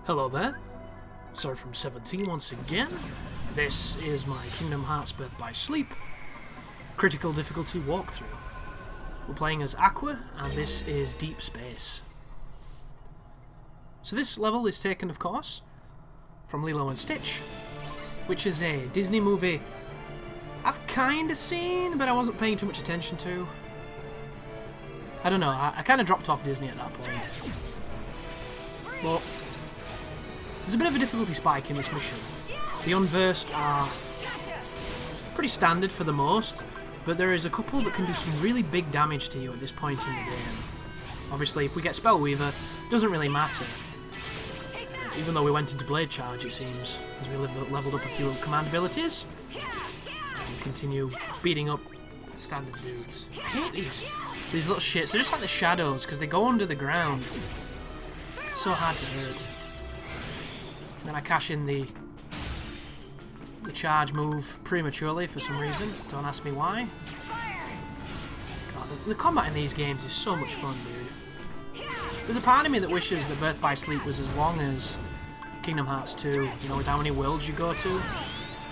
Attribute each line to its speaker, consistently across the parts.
Speaker 1: Hello there, Sir from 17 once again. This is my Kingdom Hearts Birth by Sleep critical difficulty walkthrough. We're playing as Aqua, and this is Deep Space. So this level is taken, of course, from Lilo and Stitch, which is a Disney movie I've kind of seen, but I wasn't paying too much attention to. I don't know, I kind of dropped off Disney at that point. But there's a bit of a difficulty spike in this mission. The unversed are pretty standard for the most, but there is a couple that can do some really big damage to you at this point in the game. Obviously, if we get Spellweaver, it doesn't really matter. Even though we went into Blade Charge, it seems, as we leveled up a few command abilities. And continue beating up standard dudes. I hate these little shits. They're just like the shadows, because they go under the ground. So hard to hurt. Then I cash in the charge move prematurely for some reason. Don't ask me why. God, the combat in these games is so much fun, dude. There's a part of me that wishes that Birth by Sleep was as long as Kingdom Hearts 2, you know, with how many worlds you go to.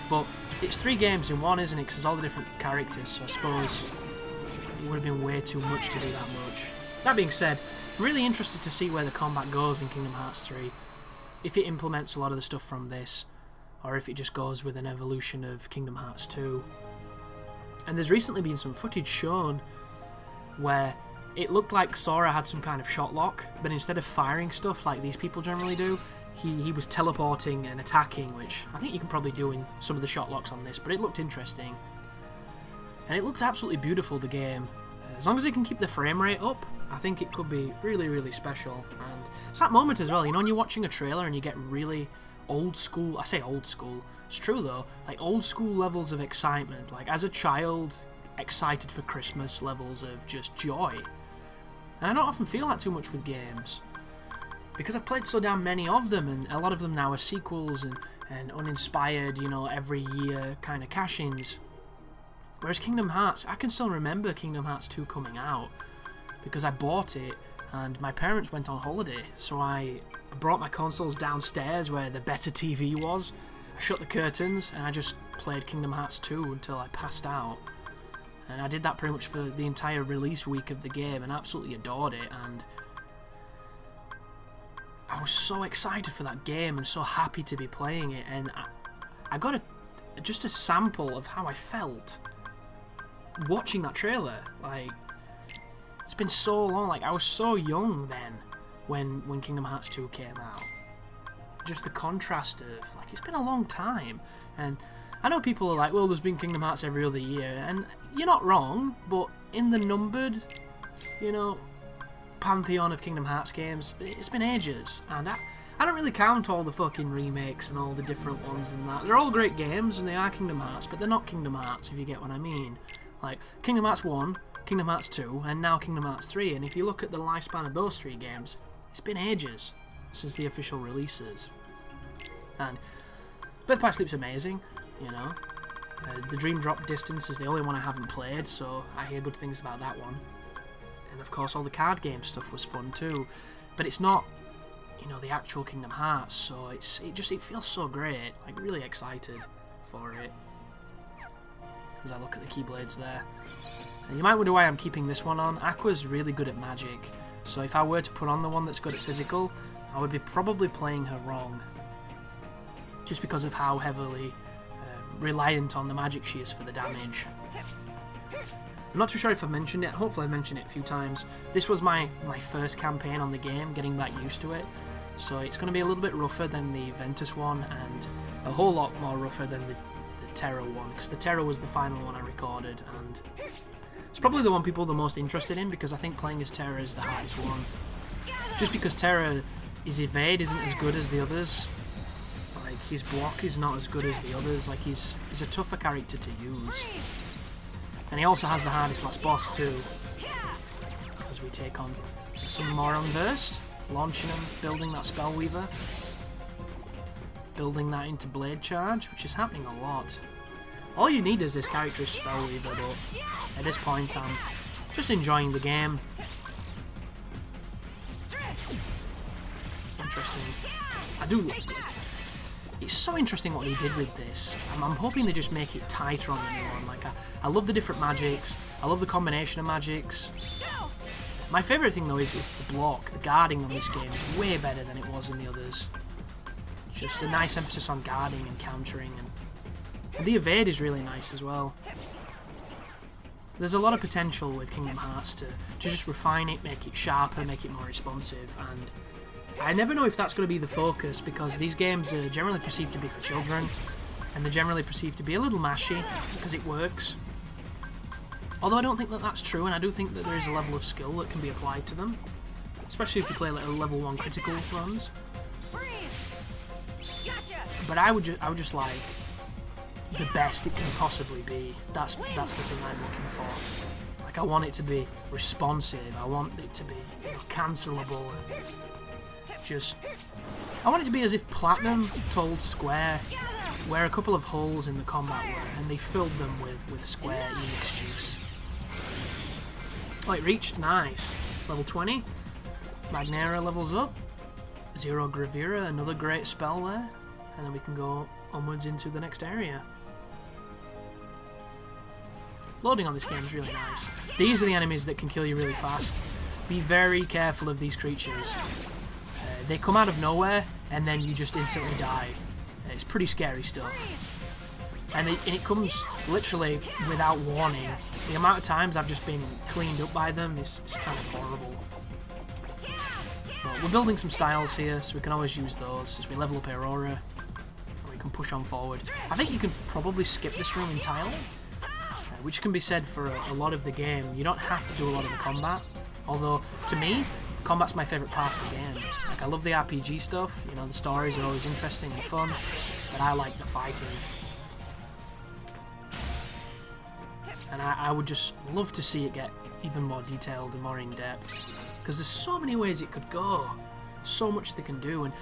Speaker 1: But it's 3 games in one, isn't it? Because there's all the different characters, so I suppose it would have been way too much to do that much. That being said, I'm really interested to see where the combat goes in Kingdom Hearts 3. If it implements a lot of the stuff from this, or if it just goes with an evolution of Kingdom Hearts 2. And there's recently been some footage shown where it looked like Sora had some kind of shot lock, but instead of firing stuff like these people generally do, he was teleporting and attacking, which I think you can probably do in some of the shot locks on this, but it looked interesting. And it looked absolutely beautiful, the game. As long as it can keep the frame rate up, I think it could be really, really special. And it's that moment as well, you know, when you're watching a trailer and you get really old school, I say old school, it's true though, like old school levels of excitement, like as a child, excited for Christmas levels of just joy. And I don't often feel that too much with games, because I've played so damn many of them, and a lot of them now are sequels and uninspired, you know, every year kind of cash-ins. Whereas Kingdom Hearts, I can still remember Kingdom Hearts 2 coming out, because I bought it and my parents went on holiday, so I brought my consoles downstairs where the better TV was. I shut the curtains and I just played Kingdom Hearts 2 until I passed out. And I did that pretty much for the entire release week of the game and absolutely adored it. And I was so excited for that game and so happy to be playing it. And I got just a sample of how I felt watching that trailer. Like, it's been so long, like I was so young then when Kingdom Hearts 2 came out. Just the contrast of, like, it's been a long time, and I know people are like, well, there's been Kingdom Hearts every other year, and you're not wrong, but in the numbered, you know, pantheon of Kingdom Hearts games, it's been ages, and I don't really count all the fucking remakes and all the different ones and that. They're all great games, and they are Kingdom Hearts, but they're not Kingdom Hearts, if you get what I mean. Like, Kingdom Hearts 1, Kingdom Hearts 2, and now Kingdom Hearts 3, and if you look at the lifespan of those 3 games, it's been ages since the official releases. And Birth by Sleep's amazing, you know. The Dream Drop Distance is the only one I haven't played, so I hear good things about that one. And of course all the card game stuff was fun too, but it's not, you know, the actual Kingdom Hearts, so it feels so great, like really excited for it. As I look at the Keyblades there. And you might wonder why I'm keeping this one on. Aqua's really good at magic, so if I were to put on the one that's good at physical, I would be probably playing her wrong. Just because of how heavily reliant on the magic she is for the damage. I'm not too sure if I've mentioned it, hopefully I've mentioned it a few times. This was my first campaign on the game, getting that used to it, so it's going to be a little bit rougher than the Ventus one, and a whole lot more rougher than the Terra one, because the Terra was the final one I recorded, and it's probably the one people are the most interested in, because I think playing as Terra is the hardest one. Just because Terra, his evade isn't as good as the others. Like, his block is not as good as the others. Like, he's a tougher character to use. And he also has the hardest last boss too, as we take on some more Unversed, launching them, building that Spellweaver, building that into Blade Charge, which is happening a lot. All you need is this character is Spellweaver, but at this point I'm just enjoying the game. Interesting. I do look good. It's so interesting what they did with this. I'm hoping they just make it tighter on the new one. Like, I love the different magics. I love the combination of magics. My favourite thing though is the block. The guarding on this game is way better than it was in the others. Just a nice emphasis on guarding and countering, and the evade is really nice as well. There's a lot of potential with Kingdom Hearts to just refine it, make it sharper, make it more responsive, and I never know if that's going to be the focus, because these games are generally perceived to be for children, and they're generally perceived to be a little mashy because it works. Although I don't think that that's true, and I do think that there is a level of skill that can be applied to them, especially if you play like level 1 critical runs. But I would just like the best it can possibly be. That's the thing I'm looking for. Like, I want it to be responsive. I want it to be cancelable. And I want it to be as if Platinum told Square where a couple of holes in the combat were, and they filled them with Square Enix juice. Oh, it reached, nice. Level 20. Magnera levels up. Zero Gravira, another great spell there. And then we can go onwards into the next area. Loading on this game is really nice. These are the enemies that can kill you really fast. Be very careful of these creatures. They come out of nowhere, and then you just instantly die. It's pretty scary stuff. And it comes literally without warning. The amount of times I've just been cleaned up by them is kind of horrible. But we're building some styles here, so we can always use those as we level up Aurora. And we can push on forward. I think you can probably skip this room entirely, which can be said for a lot of the game. You don't have to do a lot of the combat. Although, to me, combat's my favourite part of the game. Like, I love the RPG stuff, you know, the stories are always interesting and fun, but I like the fighting. And I would just love to see it get even more detailed and more in-depth, because there's so many ways it could go, so much they can do, and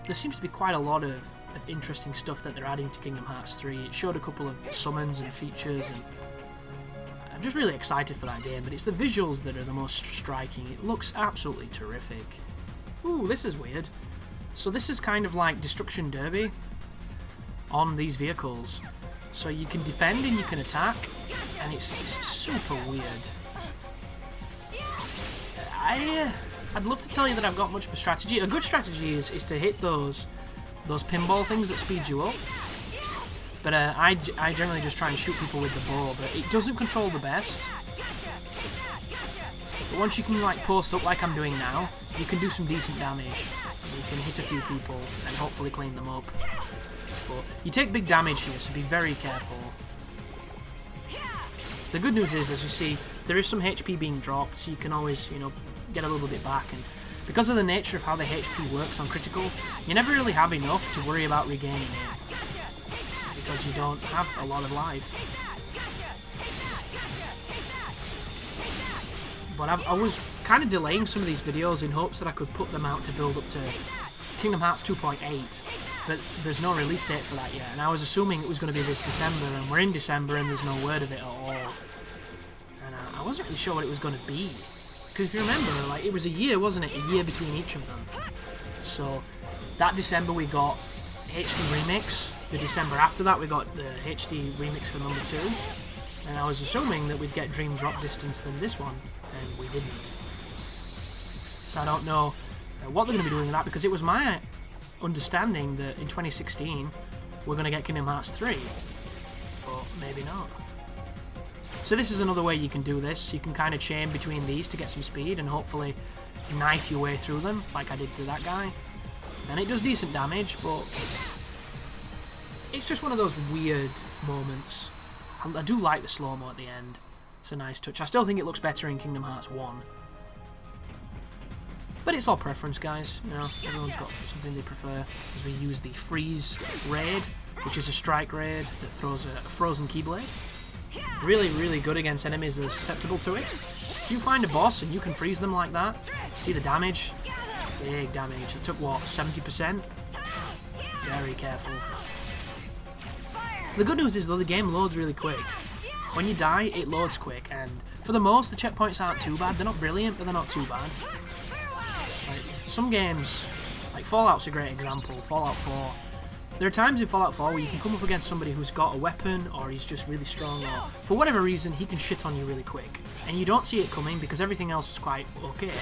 Speaker 1: there seems to be quite a lot of interesting stuff that they're adding to Kingdom Hearts 3. It showed a couple of summons and features, and I'm just really excited for that game, but it's the visuals that are the most striking. It looks absolutely terrific. Ooh, this is weird. So this is kind of like Destruction Derby on these vehicles. So you can defend and you can attack, and it's super weird. I'd love to tell you that I've got much of a strategy. A good strategy is to hit those pinball things that speed you up. But I generally just try and shoot people with the bow, but it doesn't control the best. But once you can like post up like I'm doing now, you can do some decent damage. You can hit a few people and hopefully clean them up. But you take big damage here, so be very careful. The good news is, as you see, there is some HP being dropped, so you can always, you know, get a little bit back. And because of the nature of how the HP works on critical, you never really have enough to worry about regaining it, because you don't have a lot of life. But I was kind of delaying some of these videos in hopes that I could put them out to build up to Kingdom Hearts 2.8. But there's no release date for that yet, and I was assuming it was going to be this December, and we're in December and there's no word of it at all. And I wasn't really sure what it was going to be, because if you remember, like, it was a year, wasn't it? A year between each of them. So that December we got HD Remix, the December after that we got the HD Remix for number 2, and I was assuming that we'd get Dream Drop Distance than this one, and we didn't. So I don't know what they're going to be doing with that, because it was my understanding that in 2016 we're going to get Kingdom Hearts 3, but maybe not. So this is another way you can do this. You can kind of chain between these to get some speed and hopefully knife your way through them like I did to that guy. And it does decent damage, but it's just one of those weird moments. I do like the slow-mo at the end. It's a nice touch. I still think it looks better in Kingdom Hearts 1. But it's all preference, guys. You know, everyone's got something they prefer. As we use the Freeze Raid, which is a strike raid that throws a frozen Keyblade. Really, really good against enemies that are susceptible to it. If you find a boss and you can freeze them like that, see the damage? Big damage. It took, what, 70%? Very careful. The good news is, though, the game loads really quick. When you die, it loads quick, and for the most, the checkpoints aren't too bad. They're not brilliant, but they're not too bad. Like, some games, like Fallout's a great example, Fallout 4. There are times in Fallout 4 where you can come up against somebody who's got a weapon, or he's just really strong, or for whatever reason, he can shit on you really quick. And you don't see it coming because everything else is quite okay.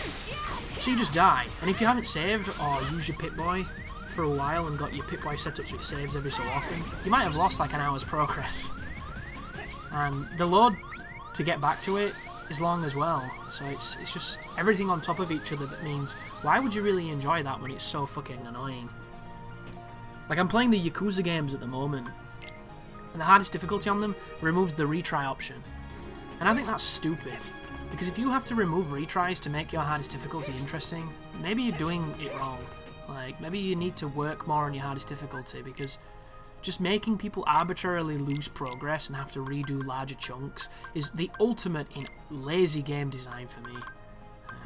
Speaker 1: So you just die, and if you haven't saved or used your Pip-Boy for a while and got your Pip-Boy set up so it saves every so often, you might have lost like an hour's progress. And the load to get back to it is long as well, so it's just everything on top of each other that means, why would you really enjoy that when it's so fucking annoying? Like, I'm playing the Yakuza games at the moment, and the hardest difficulty on them removes the retry option. And I think that's stupid, because if you have to remove retries to make your hardest difficulty interesting, maybe you're doing it wrong. Like, maybe you need to work more on your hardest difficulty, because just making people arbitrarily lose progress and have to redo larger chunks is the ultimate in lazy game design for me.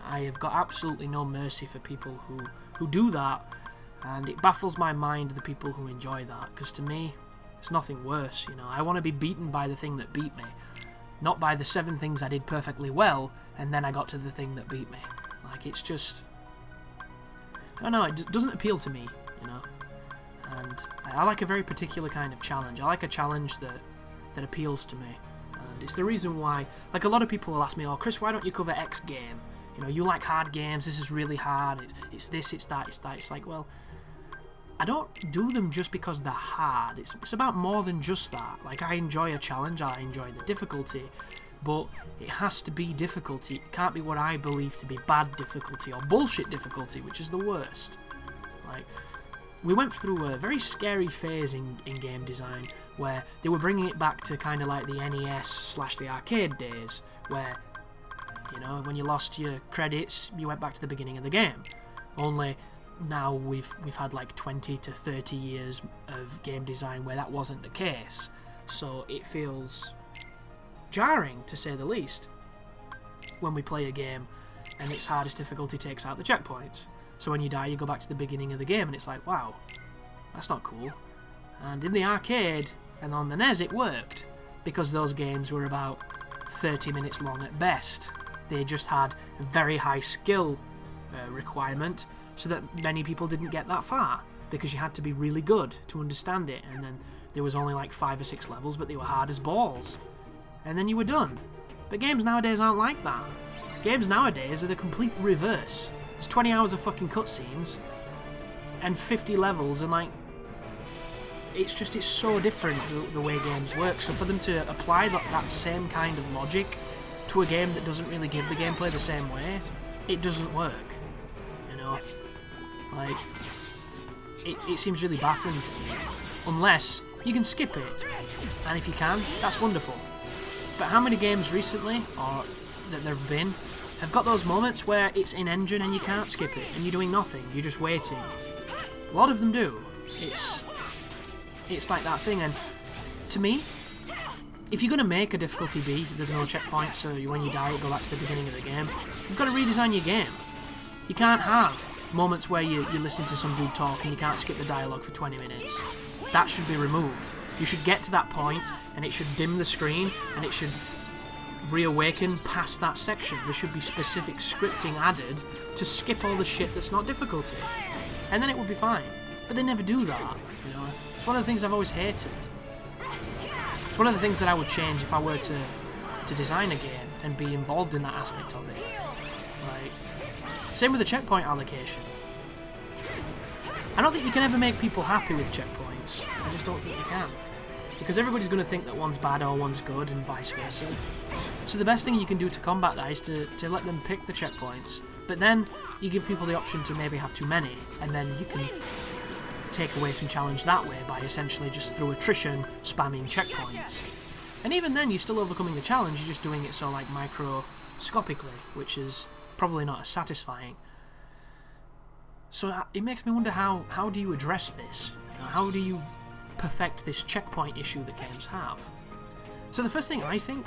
Speaker 1: I have got absolutely no mercy for people who do that, and it baffles my mind the people who enjoy that, because to me, it's nothing worse, you know. I want to be beaten by the thing that beat me, not by the 7 things I did perfectly well, and then I got to the thing that beat me. Like, it's just, I don't know, it doesn't appeal to me, you know. And I like a very particular kind of challenge. I like a challenge that appeals to me. And it's the reason why, like, a lot of people will ask me, oh, Chris, why don't you cover X game? You know, you like hard games, this is really hard, it's this, it's that, it's that. It's like, well, I don't do them just because they're hard. It's about more than just that. Like, I enjoy a challenge, I enjoy the difficulty, but it has to be difficulty. It can't be what I believe to be bad difficulty or bullshit difficulty, which is the worst. Like, we went through a very scary phase in game design where they were bringing it back to kind of like the NES/the arcade days, where, you know, when you lost your credits, you went back to the beginning of the game. Only now we've had like 20 to 30 years of game design where that wasn't the case, so it feels jarring, to say the least, when we play a game and its hardest difficulty takes out the checkpoints. So when you die, you go back to the beginning of the game, and it's like, wow, that's not cool. And in the arcade and on the NES, it worked, because those games were about 30 minutes long at best. They just had a very high skill requirement, so that many people didn't get that far, because you had to be really good to understand it, and then there was only like 5 or 6 levels, but they were hard as balls. And then you were done. But games nowadays aren't like that. Games nowadays are the complete reverse. It's 20 hours of fucking cutscenes and 50 levels, and like, it's so different the way games work. So for them to apply that same kind of logic to a game that doesn't really give the gameplay the same way, it doesn't work, you know. Like, it seems really baffling to me, unless you can skip it, and if you can, that's wonderful. But how many games recently, or that there have been, have got those moments where it's in-engine and you can't skip it, and you're doing nothing, you're just waiting? A lot of them do. It's like that thing, and to me, if you're going to make a difficulty B, there's no checkpoint, so when you die, you go back to the beginning of the game, you've got to redesign your game. You can't have moments where you're listening to some dude talk and you can't skip the dialogue for 20 minutes. That should be removed. You should get to that point, and it should dim the screen, and it should reawaken past that section. There should be specific scripting added to skip all the shit that's not difficulty, and then it would be fine. But they never do that, you know. It's one of the things I've always hated. It's one of the things that I would change if I were to design a game and be involved in that aspect of it. Like, same with the checkpoint allocation. I don't think you can ever make people happy with checkpoints. I just don't think you can, because everybody's going to think that one's bad or one's good, and vice versa. So the best thing you can do to combat that is to let them pick the checkpoints, but then you give people the option to maybe have too many, and then you can take away some challenge that way by essentially just through attrition spamming checkpoints. And even then, you're still overcoming the challenge, you're just doing it so like microscopically, which is probably not as satisfying. So it makes me wonder, how do you address this? You know, how do you perfect this checkpoint issue that games have? So the first thing I think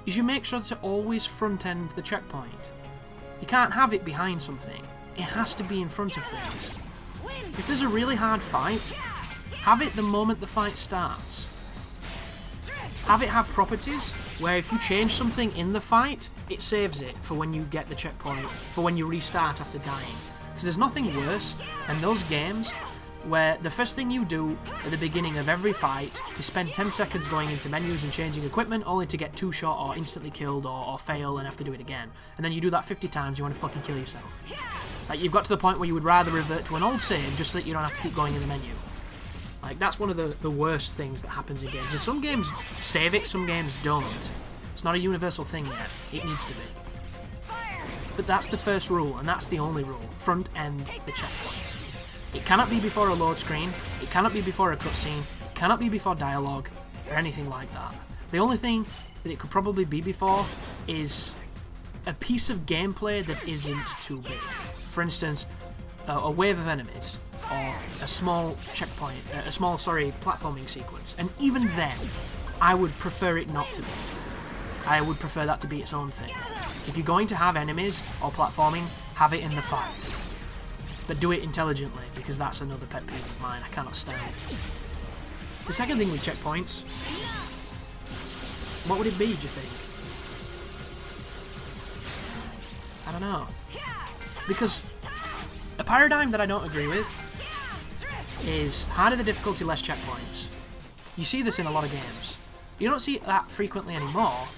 Speaker 1: is you make sure to always front-end the checkpoint. You can't have it behind something. It has to be in front of things. If there's a really hard fight, have it the moment the fight starts. Have it have properties where if you change something in the fight, it saves it for when you get the checkpoint, for when you restart after dying. Because there's nothing worse than those games where the first thing you do at the beginning of every fight is spend 10 seconds going into menus and changing equipment, only to get two-shot or instantly killed or fail and have to do it again. And then you do that 50 times, you want to fucking kill yourself. Like, you've got to the point where you would rather revert to an old save just so that you don't have to keep going in the menu. Like, that's one of the worst things that happens in games. And some games save it, some games don't. It's not a universal thing yet. It needs to be. But that's the first rule, and that's the only rule. Front end the checkpoint. It cannot be before a load screen, it cannot be before a cutscene, it cannot be before dialogue, or anything like that. The only thing that it could probably be before is a piece of gameplay that isn't too big. For instance, a wave of enemies, or a small checkpoint, platforming sequence. And even then, I would prefer it not to be. I would prefer that to be its own thing. If you're going to have enemies or platforming, have it in the fight. But do it intelligently, because that's another pet peeve of mine. I cannot stand it. The second thing with checkpoints, what would it be, do you think? I don't know. Because a paradigm that I don't agree with is harder the difficulty, less checkpoints. You see this in a lot of games. You don't see it that frequently anymore,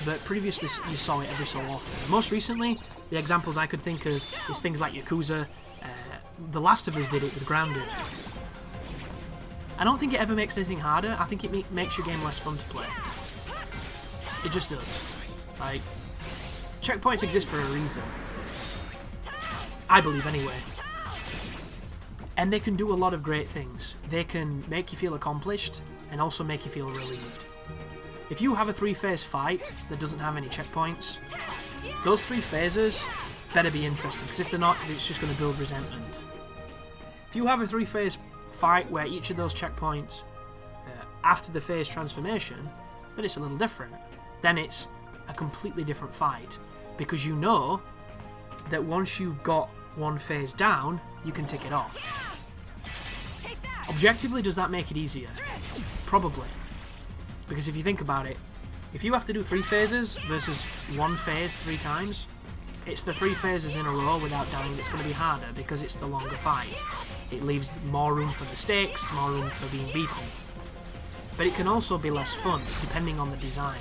Speaker 1: but previously you saw it every so often. Most recently, the examples I could think of is things like Yakuza. The Last of Us did it with Grounded. I don't think it ever makes anything harder. I think it makes your game less fun to play. It just does. Like, checkpoints exist for a reason. I believe anyway. And they can do a lot of great things. They can make you feel accomplished and also make you feel relieved. If you have a 3-phase fight that doesn't have any checkpoints, those 3 phases better be interesting, because if they're not, it's just going to build resentment. If you have a 3-phase fight where each of those checkpoints, after the phase transformation, then it's a little different. Then it's a completely different fight, because you know that once you've got one phase down, you can tick it off. Objectively, does that make it easier? Probably. Because if you think about it, if you have to do 3 phases versus 1 phase 3 times, it's the 3 phases in a row without dying that's going to be harder, because it's the longer fight. It leaves more room for mistakes, more room for being beaten. But it can also be less fun, depending on the design.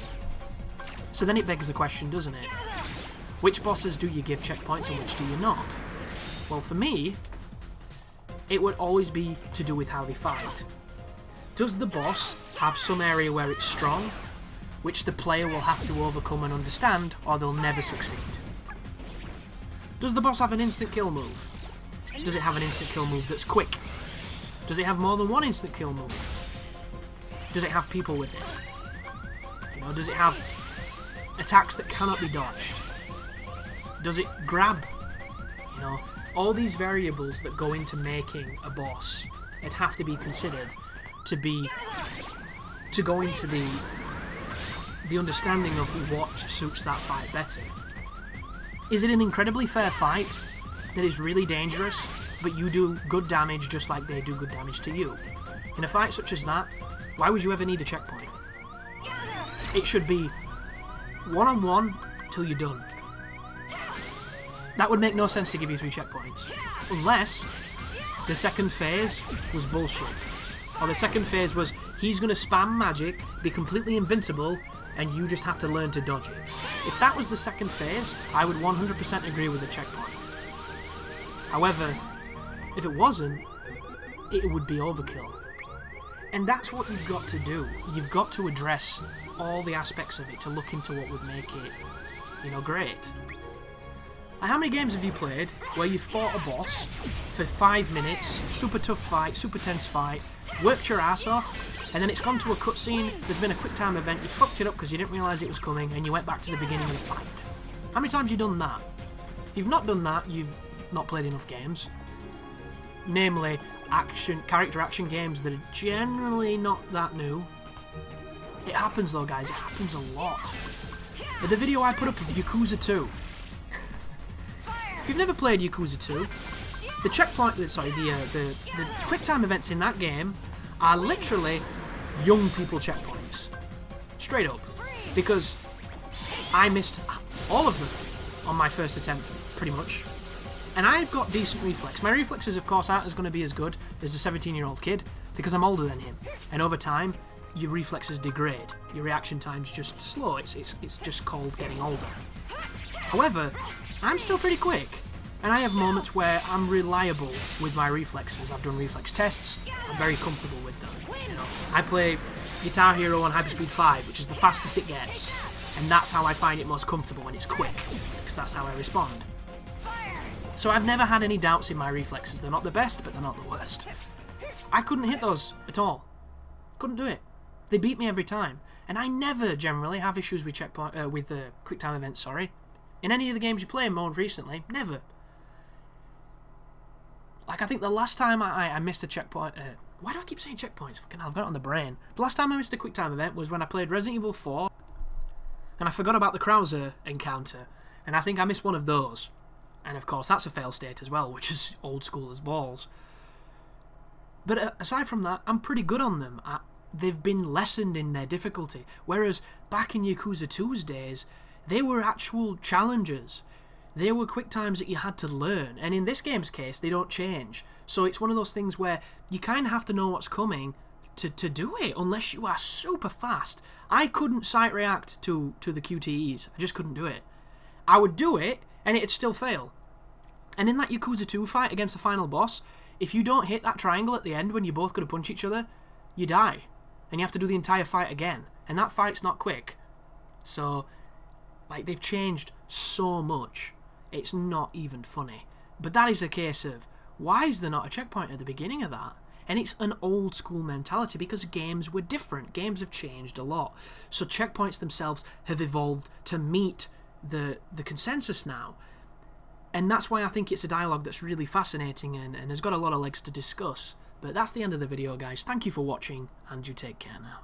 Speaker 1: So then it begs the question, doesn't it? Which bosses do you give checkpoints and which do you not? Well, for me, it would always be to do with how they fight. Does the boss have some area where it's strong, which the player will have to overcome and understand, or they'll never succeed? Does the boss have an instant kill move? Does it have an instant kill move that's quick? Does it have more than one instant kill move? Does it have people with it? You know, does it have attacks that cannot be dodged? Does it grab? You know, all these variables that go into making a boss, it have to be considered to go into the understanding of what suits that fight better. Is it an incredibly fair fight that is really dangerous, but you do good damage just like they do good damage to you? In a fight such as that, why would you ever need a checkpoint? It should be one-on-one till you're done. That would make no sense to give you 3 checkpoints. Unless the second phase was bullshit. Or the second phase was, he's going to spam magic, be completely invincible, and you just have to learn to dodge it. If that was the second phase, I would 100% agree with the checkpoint. However, if it wasn't, it would be overkill. And that's what you've got to do. You've got to address all the aspects of it to look into what would make it, you know, great. How many games have you played where you fought a boss for 5 minutes, super tough fight, super tense fight, worked your ass off, and then it's gone to a cutscene, there's been a quick time event, you fucked it up because you didn't realise it was coming, and you went back to the beginning of the fight? How many times have you done that? If you've not done that, you've not played enough games. Namely, character action games that are generally not that new. It happens though, guys, it happens a lot. The video I put up of Yakuza 2. If you've never played Yakuza 2, the quick time events in that game are literally young people checkpoints. Straight up. Because I missed all of them on my first attempt, pretty much. And I've got decent reflex. My reflexes, of course, aren't going to be as good as a 17-year-old kid, because I'm older than him. And over time, your reflexes degrade. Your reaction time's just slow. It's just called getting older. However, I'm still pretty quick. And I have moments where I'm reliable with my reflexes. I've done reflex tests. I'm very comfortable with them. You know, I play Guitar Hero on Hyperspeed 5, which is the fastest it gets. And that's how I find it most comfortable when it's quick, because that's how I respond. So I've never had any doubts in my reflexes. They're not the best, but they're not the worst. I couldn't hit those at all. Couldn't do it. They beat me every time. And I never generally have issues with quick time events, sorry. In any of the games you play more recently, never. Like, I think the last time I missed a checkpoint... why do I keep saying checkpoints? Fucking hell, I've got it on the brain. The last time I missed a quick time event was when I played Resident Evil 4. And I forgot about the Krauser encounter. And I think I missed one of those. And of course, that's a fail state as well, which is old school as balls. But aside from that, I'm pretty good on them. They've been lessened in their difficulty. Whereas back in Yakuza 2's days, they were actual challenges. They were quick times that you had to learn. And in this game's case, they don't change. So it's one of those things where you kind of have to know what's coming to do it, unless you are super fast. I couldn't sight react to the QTEs. I just couldn't do it. I would do it, and it'd still fail. And in that Yakuza 2 fight against the final boss, if you don't hit that triangle at the end when you're both going to punch each other, you die. And you have to do the entire fight again. And that fight's not quick. So, like, they've changed so much. It's not even funny. But that is a case of, why is there not a checkpoint at the beginning of that? And it's an old school mentality because games were different. Games have changed a lot. So checkpoints themselves have evolved to meet the consensus now. And that's why I think it's a dialogue that's really fascinating and has got a lot of legs to discuss. But that's the end of the video, guys. Thank you for watching, and you take care now.